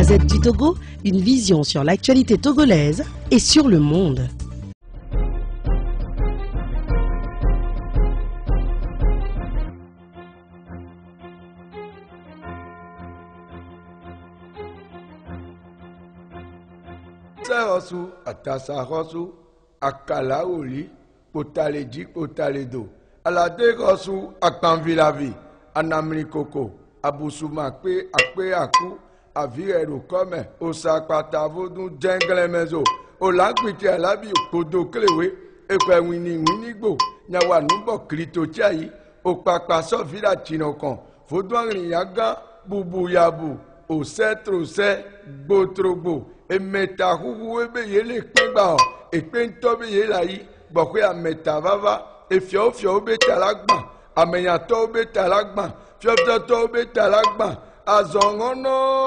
Gazette du Togo, une vision sur l'actualité togolaise et sur le monde. Sarosu, Atasarosu, Akalaoli, Potaleji, Potaledo, Aladerosu, Akanvilavi, Anamlikoko, Abusumakpe, Akpe Aku, Avirero Kome, Osakpata Vodun, Djenglemezo, Olakwiti Alabi, Kodo Klewe, Ekwe Winigbo, Nyawanubo Krito Tiayi, Okpakpa Sofila Chinokon, Vodouan Riyaga, Bubu Yabu, Osetrose, Botrobo, Emeta huhu ebe yele kpegba ekpento be yelayi bokwe ameta vava efio fio be talagba amenyato be talagba fiofto be talagba azongono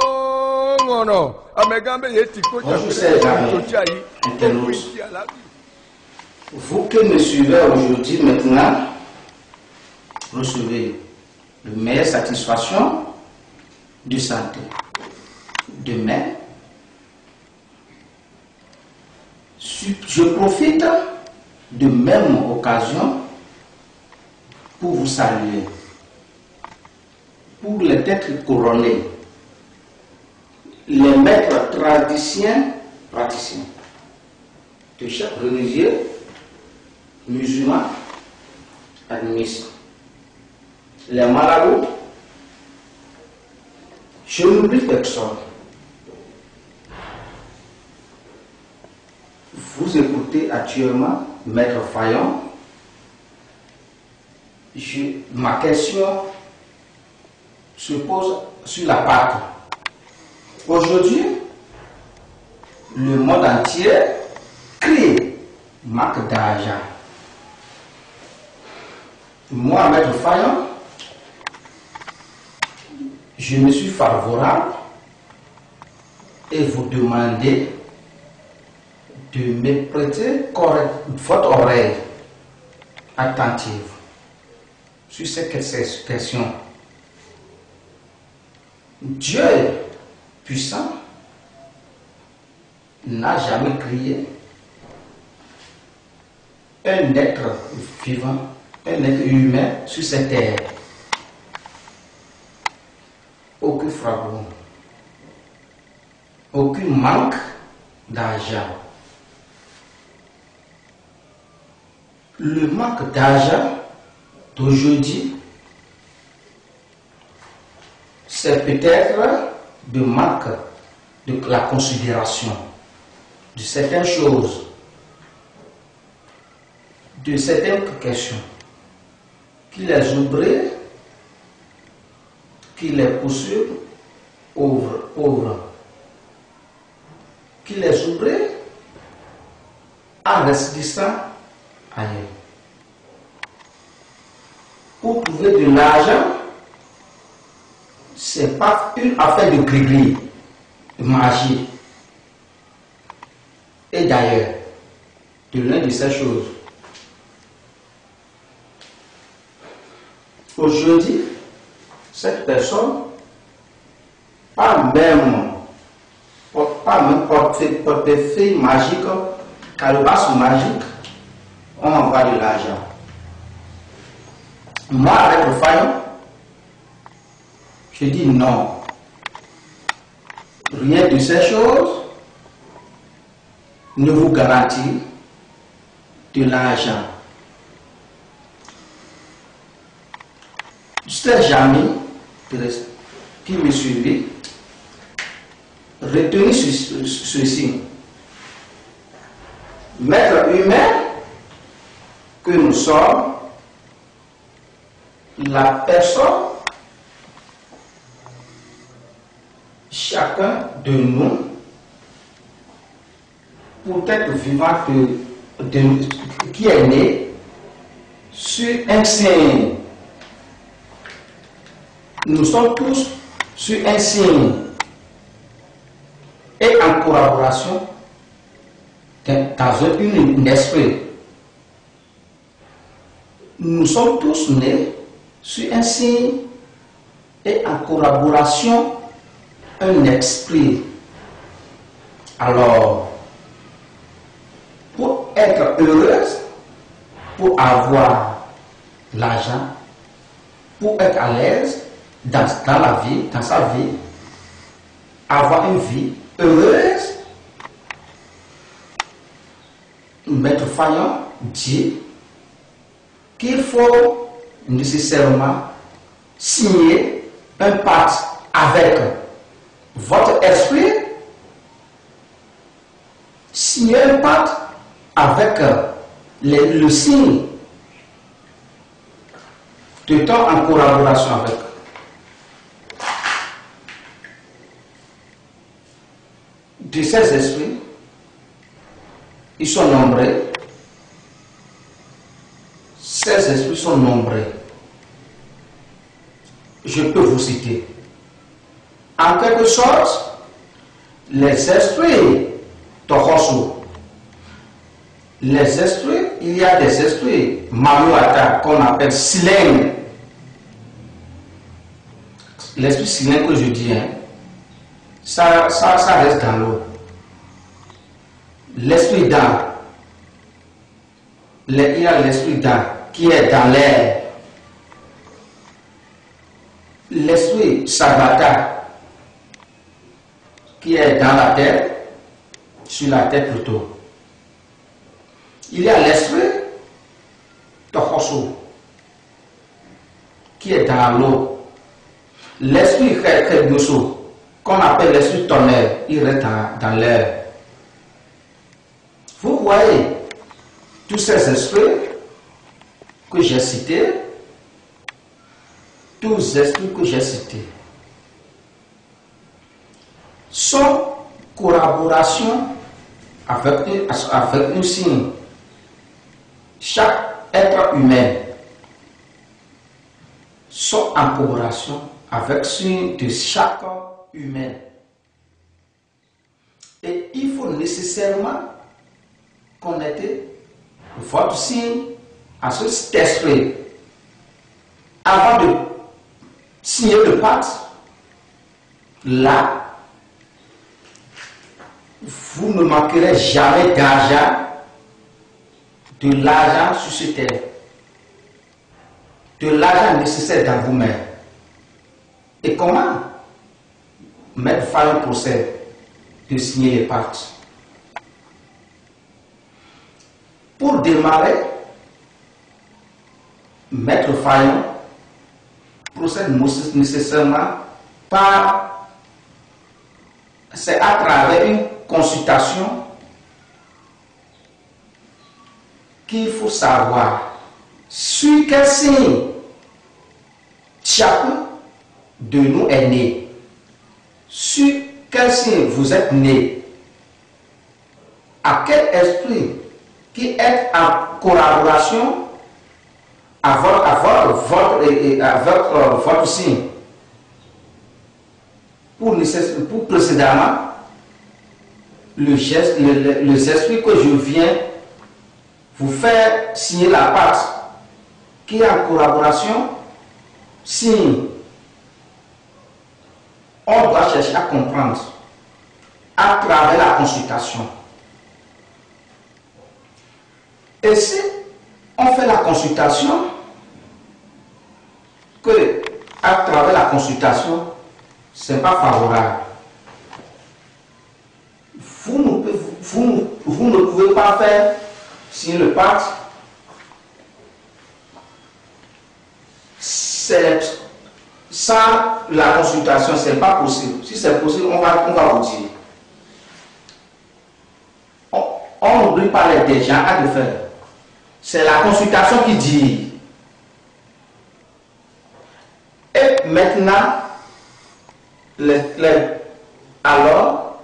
ngono amegambe yeti ko Vous que me suivez aujourd'hui maintenant, recevez de meilleure satisfaction de santé. Demain, je profite de même occasion pour vous saluer, pour les têtes couronnées, les maîtres praticiens, de chaque religieux, musulman, admis, les marabouts, je n'oublie personne. Vous écoutez actuellement Maître Fayon. Ma question se pose sur la Pâque. Aujourd'hui, le monde entier crie marque d'argent. Moi, Maître Fayon, je me suis favorable et vous demandez de me prêter votre oreille attentive sur cette question. Dieu puissant n'a jamais créé un être vivant, un être humain sur cette terre. Aucun fragment, aucun manque d'argent. Le manque d'argent d'aujourd'hui, c'est peut-être de manque de la considération de certaines choses, de certaines questions, qui les oublient, qui les poursuivent pauvres, qui les oublient en restant ailleurs. Pour trouver de l'argent, ce n'est pas une affaire de gris-gris, de magie. Et d'ailleurs, de l'une de ces choses, aujourd'hui, cette personne, pas même portefeuille magique, calebasse magique, on envoie de l'argent. Moi, avec le Fayon, je dis non. Rien de ces choses ne vous garantit de l'argent. Ces amis qui me suivent, retenez ceci. Maître humain que nous sommes, la personne, chacun de nous, pour être vivant qui est né sur un signe. Nous sommes tous sur un signe et en collaboration dans un esprit. Nous sommes tous nés sur un signe et en collaboration un esprit. Alors, pour être heureuse, pour avoir l'argent, pour être à l'aise dans la vie, dans sa vie, avoir une vie heureuse, Maître Fayon dit qu'il faut nécessairement signer un pacte avec votre esprit, signer un pacte avec le signe de temps en collaboration avec. De ces esprits, ils sont nombreux. Ces esprits sont nombreux. Je peux vous citer. En quelque sorte, les esprits Tohosu. Les esprits, il y a des esprits Maluata qu'on appelle Silène. L'esprit Silène que je dis, hein, ça reste dans l'eau. L'esprit d'âme, il y a l'esprit d'âme qui est dans l'air. L'esprit Sabata qui est dans la terre, sur la terre plutôt. Il y a l'esprit Tohosu qui est dans l'eau. L'esprit Kebyosu qu'on appelle l'esprit tonnerre, il reste dans l'air. Vous voyez tous ces esprits que j'ai cités, tous les esprits que j'ai cités, sont collaboration avec un signe. Chaque être humain sont en collaboration avec le signe de chaque humain. Et il faut nécessairement connaître votre signe à cet esprit avant de signer le pacte. Là, vous ne manquerez jamais d'argent, de l'argent sur cette terre, de l'argent nécessaire dans vous-même. Et comment Maître Fayon procède de signer les pactes? Pour démarrer, Maître Fayon procède nécessairement par, c'est à travers une consultation qu'il faut savoir sur quel signe chacun de nous est né, sur quel signe vous êtes né, à quel esprit qui est en collaboration avec votre signe. Pour précédemment, les esprits que je viens vous faire signer la pacte qui est en collaboration, signe. On doit chercher à comprendre à travers la consultation. Et si on fait la consultation, que à travers la consultation, ce n'est pas favorable, vous ne pouvez pas faire signer le pacte. Sans la consultation, ce n'est pas possible. Si c'est possible, on va vous dire. On n'oublie pas les gens à le faire. C'est la consultation qui dit. Et maintenant, alors,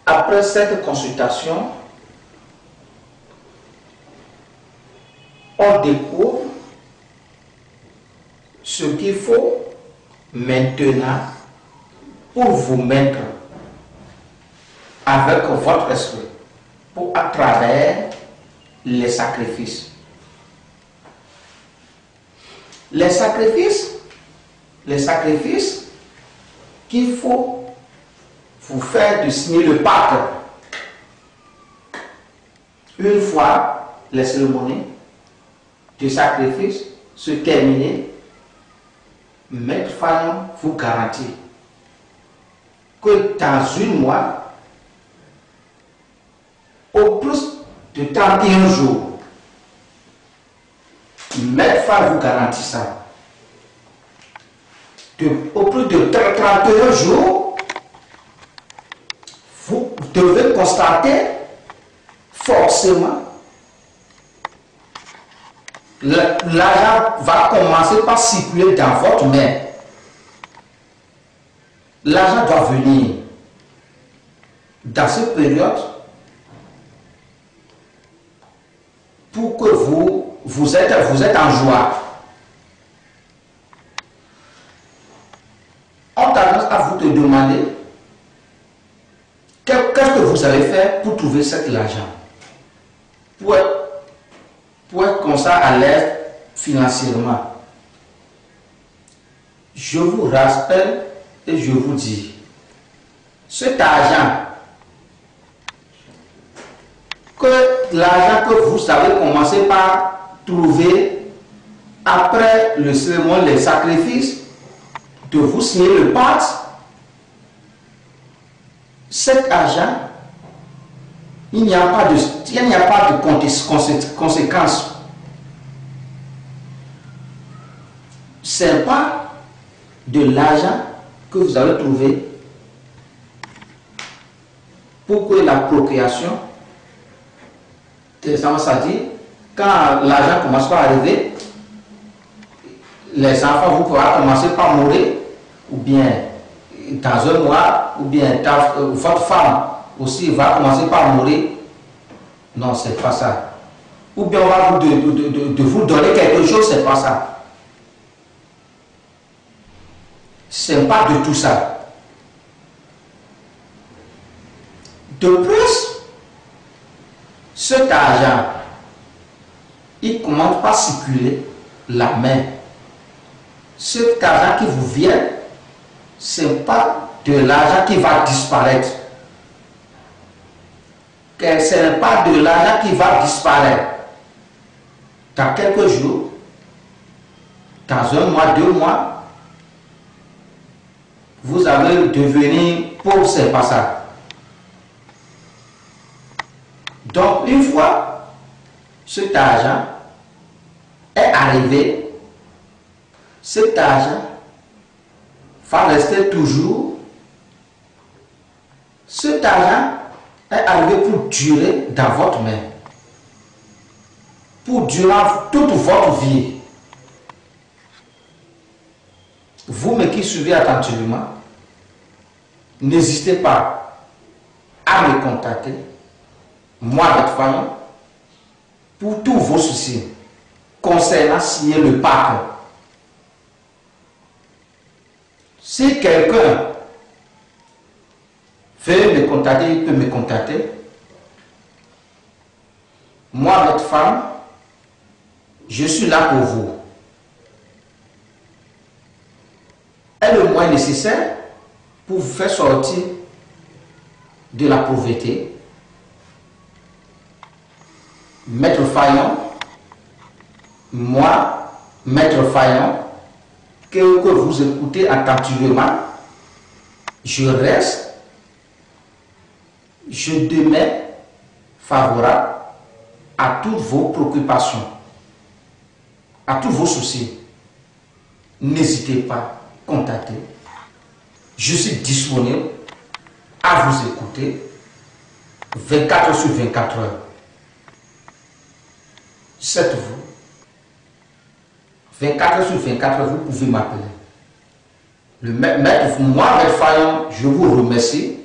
après cette consultation, on découvre ce qu'il faut maintenant pour vous mettre avec votre esprit, pour à travers les sacrifices. Les sacrifices les sacrifices qu'il faut vous faire de signer le pacte. Une fois les cérémonies de sacrifice se terminer, Maître Fayon vous garantit que dans un mois, au plus de 31 jours, Maître Fayon vous garantit ça. Au plus de 31 jours, vous devez constater forcément l'argent va commencer par circuler dans votre main. L'argent doit venir. Dans cette période, pour que vous êtes en joie. On tendance à vous demander qu'est-ce que vous allez faire pour trouver cet argent, pour être comme ça à l'aise financièrement. Je vous rappelle et je vous dis, cet argent, l'argent que vous avez commencé par trouver après le cérémonie, les sacrifices, de vous signer le pacte, cet argent, il n'y a pas de conséquences. Ce n'est pas de l'argent que vous avez trouvé pour que la procréation, ça dit, quand l'argent commence à arriver, les enfants, vous pourrez commencer par mourir, ou bien dans un mois, ou bien votre femme aussi va commencer par mourir. Non, c'est pas ça. Ou bien on va vous donner quelque chose, c'est pas ça. C'est pas de tout ça. De plus, cet argent, il commence par circuler la main. Cet argent qui vous vient, ce n'est pas de l'argent qui va disparaître. Ce n'est pas de l'argent qui va disparaître. Dans quelques jours, dans un mois, 2 mois, vous allez devenir pauvre, c'est pas ça. Donc, une fois cet argent est arrivé, cet argent va rester toujours. Cet argent est arrivé pour durer dans votre main. Pour durer toute votre vie. Vous qui suivez attentivement, n'hésitez pas à me contacter, moi Maître Fayon, pour tous vos soucis concernant signer le pacte. Si quelqu'un veut me contacter, il peut me contacter. Moi, Maître Fayon, je suis là pour vous. Et le moyen nécessaire pour vous faire sortir de la pauvreté. Maître Fayon, moi, Maître Fayon, que vous écoutez attentivement, je reste, je demeure favorable à toutes vos préoccupations, à tous vos soucis. N'hésitez pas à contacter. Je suis disponible à vous écouter 24 sur 24 heures. C'est vous. 24 heures sur 24 heures, vous pouvez m'appeler. Moi, Maître Fayon, je vous remercie.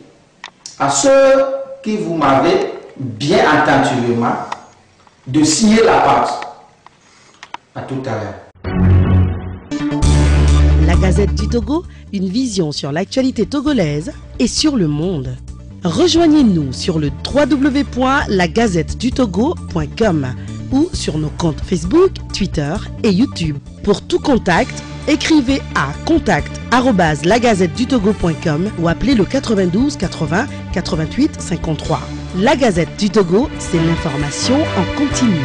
À ceux qui vous m'avez bien attentivement de signer la pacte. À tout à l'heure. La Gazette du Togo, une vision sur l'actualité togolaise et sur le monde. Rejoignez-nous sur le www.lagazettedutogo.com ou sur nos comptes Facebook, Twitter et YouTube. Pour tout contact, Écrivez à contact@lagazettedutogo.com ou appelez le 92 80 88 53. La Gazette du Togo, c'est l'information en continu.